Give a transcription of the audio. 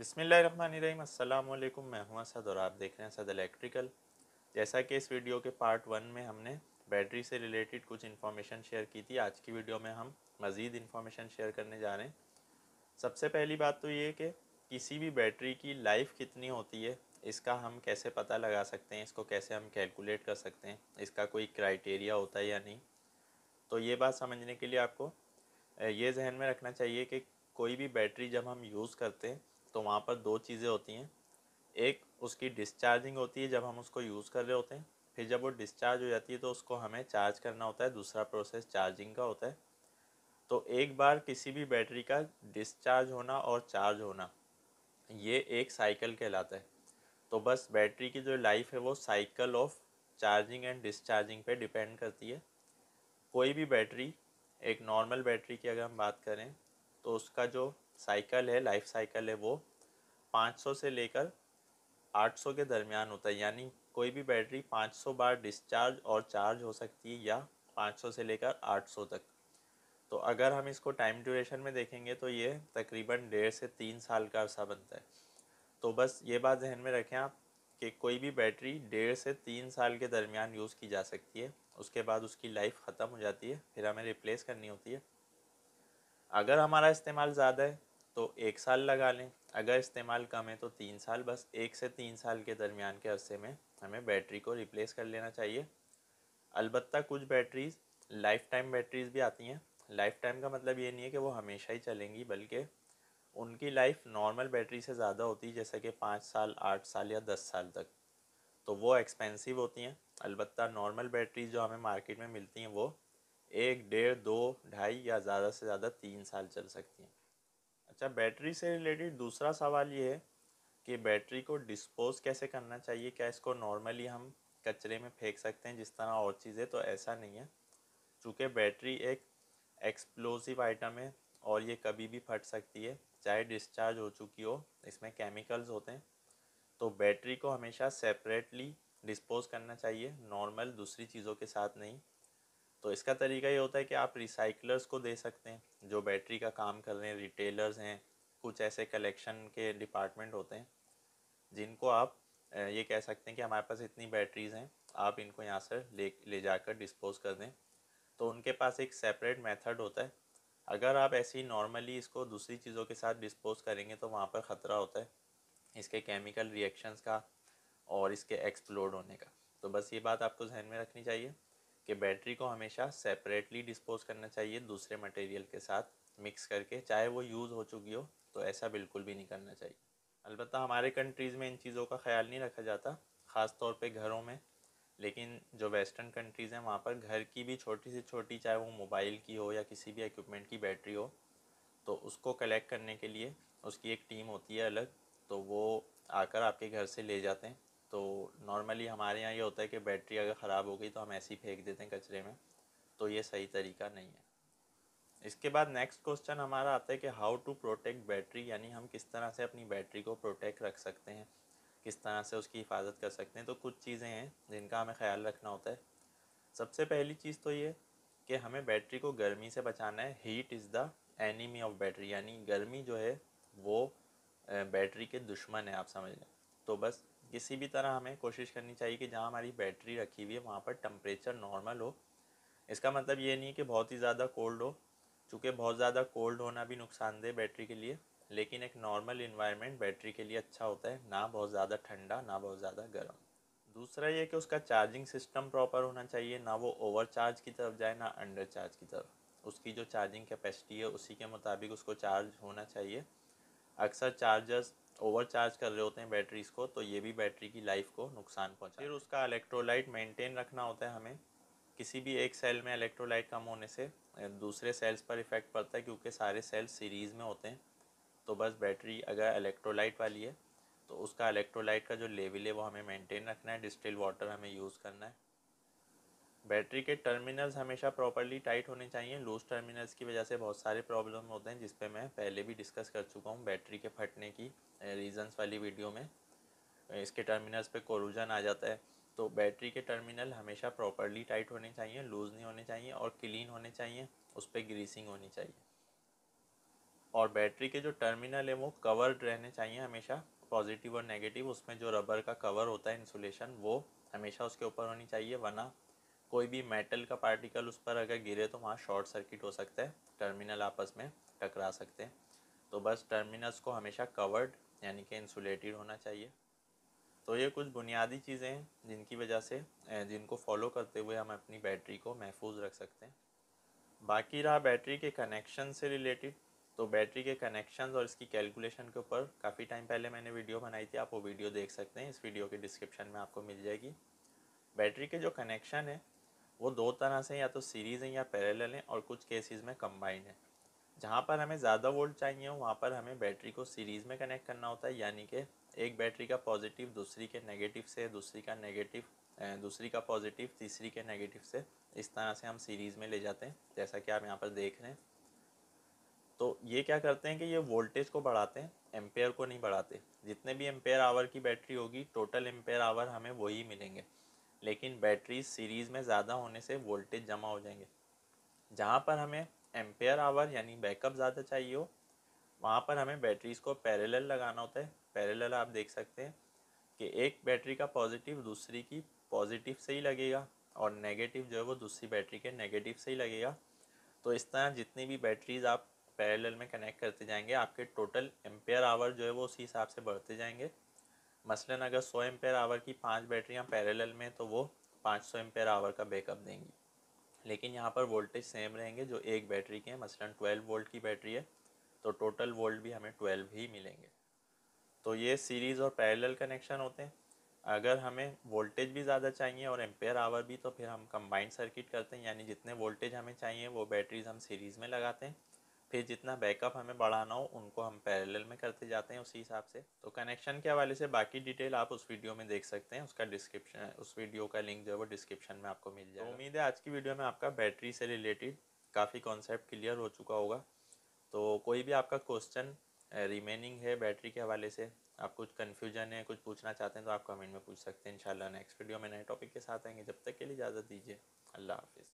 बिस्मिल्लाहिर्रहमानिर्रहीम। अस्सलाम वालेकुम। मैं हूं असद और आप देख रहे हैं असद इलेक्ट्रिकल। जैसा कि इस वीडियो के पार्ट 1 में हमने बैटरी से रिलेटेड कुछ इन्फॉर्मेशन शेयर की थी, आज की वीडियो में हम मज़ीद इन्फॉर्मेशन शेयर करने जा रहे हैं। सबसे पहली बात तो ये कि किसी भी बैटरी की लाइफ कितनी होती है इसका हम कैसे पता लगा सकते हैं, इसको कैसे हम कैलकुलेट कर सकते हैं, इसका कोई क्राइटेरिया होता है या नहीं। तो ये बात समझने के लिए आपको ये जहन में रखना चाहिए कि कोई भी बैटरी जब हम यूज़ करते हैं तो वहाँ पर दो चीज़ें होती हैं। एक उसकी डिस्चार्जिंग होती है जब हम उसको यूज़ कर रहे होते हैं, फिर जब वो डिस्चार्ज हो जाती है तो उसको हमें चार्ज करना होता है। दूसरा प्रोसेस चार्जिंग का होता है। तो एक बार किसी भी बैटरी का डिस्चार्ज होना और चार्ज होना ये एक साइकिल कहलाता है। तो बस बैटरी की जो लाइफ है वो cycle of charging and discharging पे डिपेंड करती है। कोई भी बैटरी, एक नॉर्मल बैटरी की अगर हम बात करें तो उसका जो साइकिल है, लाइफ साइकिल है, वो 500 से लेकर 800 के दरमियान होता है। यानी कोई भी बैटरी 500 बार डिस्चार्ज और चार्ज हो सकती है या 500 से लेकर 800 तक। तो अगर हम इसको टाइम ड्यूरेशन में देखेंगे तो ये तकरीबन 1.5 से 3 साल का अरसा बनता है। तो बस ये बात जहन में रखें आप कि कोई भी बैटरी 1.5 से 3 साल के दरमियान यूज़ की जा सकती है। उसके बाद उसकी लाइफ ख़त्म हो जाती है, फिर हमें रिप्लेस करनी होती है। अगर हमारा इस्तेमाल ज़्यादा है तो 1 साल लगा लें, अगर इस्तेमाल कम है तो 3 साल। बस 1 से 3 साल के दरमियान के अरसे में हमें बैटरी को रिप्लेस कर लेना चाहिए। अलबत्ता कुछ बैटरीज़ लाइफ टाइम बैटरीज़ भी आती हैं। लाइफ टाइम का मतलब ये नहीं है कि वो हमेशा ही चलेंगी, बल्कि उनकी लाइफ नॉर्मल बैटरी से ज़्यादा होती है, जैसे कि 5 साल, 8 साल या 10 साल तक। तो वो एक्सपेंसिव होती हैं। अलबत्ता नॉर्मल बैटरीज जो हमें मार्केट में मिलती हैं वो 1, 1.5, 2, 2.5 या ज़्यादा से ज़्यादा 3 साल चल सकती हैं। अच्छा, बैटरी से रिलेटेड दूसरा सवाल ये है कि बैटरी को डिस्पोज कैसे करना चाहिए। क्या इसको नॉर्मली हम कचरे में फेंक सकते हैं जिस तरह और चीज़ें? तो ऐसा नहीं है। चूँकि बैटरी एक एक्सप्लोसिव आइटम है और ये कभी भी फट सकती है, चाहे डिस्चार्ज हो चुकी हो, इसमें केमिकल्स होते हैं। तो बैटरी को हमेशा सेपरेटली डिस्पोज करना चाहिए, नॉर्मल दूसरी चीज़ों के साथ नहीं। तो इसका तरीका ये होता है कि आप रिसाइकलर्स को दे सकते हैं जो बैटरी का काम कर रहे हैं, रिटेलर्स हैं, कुछ ऐसे कलेक्शन के डिपार्टमेंट होते हैं जिनको आप ये कह सकते हैं कि हमारे पास इतनी बैटरीज़ हैं, आप इनको यहाँ से ले जाकर डिस्पोज कर दें। तो उनके पास एक सेपरेट मेथड होता है। अगर आप ऐसे ही नॉर्मली इसको दूसरी चीज़ों के साथ डिस्पोज करेंगे तो वहाँ पर ख़तरा होता है इसके केमिकल रिएक्शंस का और इसके एक्सप्लोड होने का। तो बस ये बात आपको ध्यान में रखनी चाहिए कि बैटरी को हमेशा सेपरेटली डिस्पोज करना चाहिए दूसरे मटेरियल के साथ मिक्स करके, चाहे वो यूज़ हो चुकी हो। तो ऐसा बिल्कुल भी नहीं करना चाहिए। अलबत्ता हमारे कंट्रीज़ में इन चीज़ों का ख्याल नहीं रखा जाता, ख़ास तौर पे घरों में। लेकिन जो वेस्टर्न कंट्रीज़ हैं वहाँ पर घर की भी छोटी से छोटी, चाहे वो मोबाइल की हो या किसी भी इक्विपमेंट की बैटरी हो, तो उसको कलेक्ट करने के लिए उसकी एक टीम होती है अलग। तो वो आकर आपके घर से ले जाते हैं। तो नॉर्मली हमारे यहाँ ये होता है कि बैटरी अगर ख़राब हो गई तो हम ऐसे ही फेंक देते हैं कचरे में। तो ये सही तरीका नहीं है। इसके बाद नेक्स्ट क्वेश्चन हमारा आता है कि हाउ टू प्रोटेक्ट बैटरी, यानी हम किस तरह से अपनी बैटरी को प्रोटेक्ट रख सकते हैं, किस तरह से उसकी हिफाजत कर सकते हैं। तो कुछ चीज़ें हैं जिनका हमें ख्याल रखना होता है। सबसे पहली चीज़ तो ये कि हमें बैटरी को गर्मी से बचाना है। Heat is the enemy of battery, यानी गर्मी जो है वो बैटरी के दुश्मन है, आप समझ लें। तो बस किसी भी तरह हमें कोशिश करनी चाहिए कि जहाँ हमारी बैटरी रखी हुई है वहाँ पर टम्परेचर नॉर्मल हो। इसका मतलब ये नहीं है कि बहुत ही ज़्यादा कोल्ड हो, चूँकि बहुत ज़्यादा कोल्ड होना भी नुकसानदेह बैटरी के लिए। लेकिन एक नॉर्मल इन्वायरमेंट बैटरी के लिए अच्छा होता है, ना बहुत ज़्यादा ठंडा ना बहुत ज़्यादा गर्म। दूसरा ये कि उसका चार्जिंग सिस्टम प्रॉपर होना चाहिए, ना वो ओवर चार्ज की तरफ जाए ना अंडर चार्ज की तरफ। उसकी जो चार्जिंग कैपेसिटी है उसी के मुताबिक उसको चार्ज होना चाहिए। अक्सर चार्जर्स ओवर चार्ज कर रहे होते हैं बैटरीज़ को, तो ये भी बैटरी की लाइफ को नुकसान पहुंचाता है। फिर उसका इलेक्ट्रोलाइट मेंटेन रखना होता है हमें। किसी भी एक सेल में इलेक्ट्रोलाइट कम होने से दूसरे सेल्स पर इफ़ेक्ट पड़ता है, क्योंकि सारे सेल्स सीरीज़ में होते हैं। तो बस बैटरी अगर इलेक्ट्रोलाइट वाली है तो उसका इलेक्ट्रोलाइट का जो लेवल है वो हमें मेंटेन रखना है। डिस्टिल वाटर हमें यूज़ करना है। बैटरी के टर्मिनल्स हमेशा प्रॉपर्ली टाइट होने चाहिए। लूज टर्मिनल्स की वजह से बहुत सारे प्रॉब्लम होते हैं, जिस पे मैं पहले भी डिस्कस कर चुका हूँ बैटरी के फटने की रीज़न्स वाली वीडियो में। इसके टर्मिनल्स पे कोरूजन आ जाता है। तो बैटरी के टर्मिनल हमेशा प्रॉपर्ली टाइट होने चाहिए, लूज़ नहीं होने चाहिए और क्लीन होने चाहिए, उस पर ग्रीसिंग होनी चाहिए। और बैटरी के जो टर्मिनल है वो कवर्ड रहने चाहिए हमेशा, पॉजिटिव और नेगेटिव। उसमें जो रबर का कवर होता है इंसुलेशन, वो हमेशा उसके ऊपर होनी चाहिए, वरना कोई भी मेटल का पार्टिकल उस पर अगर गिरे तो वहाँ शॉर्ट सर्किट हो सकता है, टर्मिनल आपस में टकरा सकते हैं। तो बस टर्मिनल्स को हमेशा कवर्ड यानी कि इंसुलेटेड होना चाहिए। तो ये कुछ बुनियादी चीज़ें हैं जिनकी वजह से जिनको फॉलो करते हुए हम अपनी बैटरी को महफूज रख सकते हैं। बाकी रहा बैटरी के कनेक्शन से रिलेटेड, तो बैटरी के कनेक्शंस और इसकी कैलकुलेशन के ऊपर काफ़ी टाइम पहले मैंने वीडियो बनाई थी, आप वो वीडियो देख सकते हैं, इस वीडियो के डिस्क्रिप्शन में आपको मिल जाएगी। बैटरी के जो कनेक्शन है वो दो तरह से, या तो सीरीज़ हैं या पैरेलल हैं, और कुछ केसेस में कंबाइंड है। जहाँ पर हमें ज़्यादा वोल्ट चाहिए हो वहाँ पर हमें बैटरी को सीरीज़ में कनेक्ट करना होता है, यानी कि एक बैटरी का पॉजिटिव दूसरी के नेगेटिव से, दूसरी का पॉजिटिव तीसरी के नेगेटिव से, इस तरह से हम सीरीज़ में ले जाते हैं, जैसा कि आप यहाँ पर देख रहे हैं। तो ये क्या करते हैं कि ये वोल्टेज को बढ़ाते हैं, एम्पेयर को नहीं बढ़ाते। जितने भी एम्पेयर आवर की बैटरी होगी, टोटल एम्पेयर आवर हमें वही मिलेंगे, लेकिन बैटरी सीरीज़ में ज़्यादा होने से वोल्टेज जमा हो जाएंगे। जहाँ पर हमें एम्पेयर आवर यानी बैकअप ज़्यादा चाहिए हो, वहाँ पर हमें बैटरीज़ को पैरेलल लगाना होता है। पैरेलल आप देख सकते हैं कि एक बैटरी का पॉजिटिव दूसरी की पॉजिटिव से ही लगेगा, और नेगेटिव जो है वो दूसरी बैटरी के नेगेटिव से ही लगेगा। तो इस तरह जितनी भी बैटरीज़ आप पैरेलल में कनेक्ट करते जाएंगे, आपके टोटल एम्पेयर आवर जो है वो उसी हिसाब से बढ़ते जाएंगे। मसलन अगर 100 एम्पेयर आवर की 5 बैटरियाँ पैरेलल में, तो वो 500 एम्पेयर आवर का बैकअप देंगी। लेकिन यहाँ पर वोल्टेज सेम रहेंगे जो एक बैटरी के हैं। मसलन 12 वोल्ट की बैटरी है तो टोटल वोल्ट भी हमें 12 ही मिलेंगे। तो ये सीरीज़ और पैरेलल कनेक्शन होते हैं। अगर हमें वोल्टेज भी ज़्यादा चाहिए और एम्पेयर आवर भी, तो फिर हम कंबाइंड सर्किट करते हैं, यानी जितने वोल्टेज हमें चाहिए वो बैटरीज हम सीरीज़ में लगाते हैं, फिर जितना बैकअप हमें बढ़ाना हो उनको हम पैरेलल में करते जाते हैं उसी हिसाब से। तो कनेक्शन के हवाले से बाकी डिटेल आप उस वीडियो में देख सकते हैं, उसका डिस्क्रिप्शन, उस वीडियो का लिंक जो है वो डिस्क्रिप्शन में आपको मिल जाएगा। तो उम्मीद है आज की वीडियो में आपका बैटरी से रिलेटेड काफ़ी कॉन्सेप्ट क्लियर हो चुका होगा। तो कोई भी आपका क्वेश्चन रिमेनिंग है बैटरी के हवाले से, आप कुछ कन्फ्यूजन है, कुछ पूछना चाहते हैं, तो आप कमेंट में पूछ सकते हैं। इंशाल्लाह नेक्स्ट वीडियो में नए टॉपिक के साथ आएंगे। जब तक के लिए इजाज़त दीजिए। अल्लाह हाफिज़।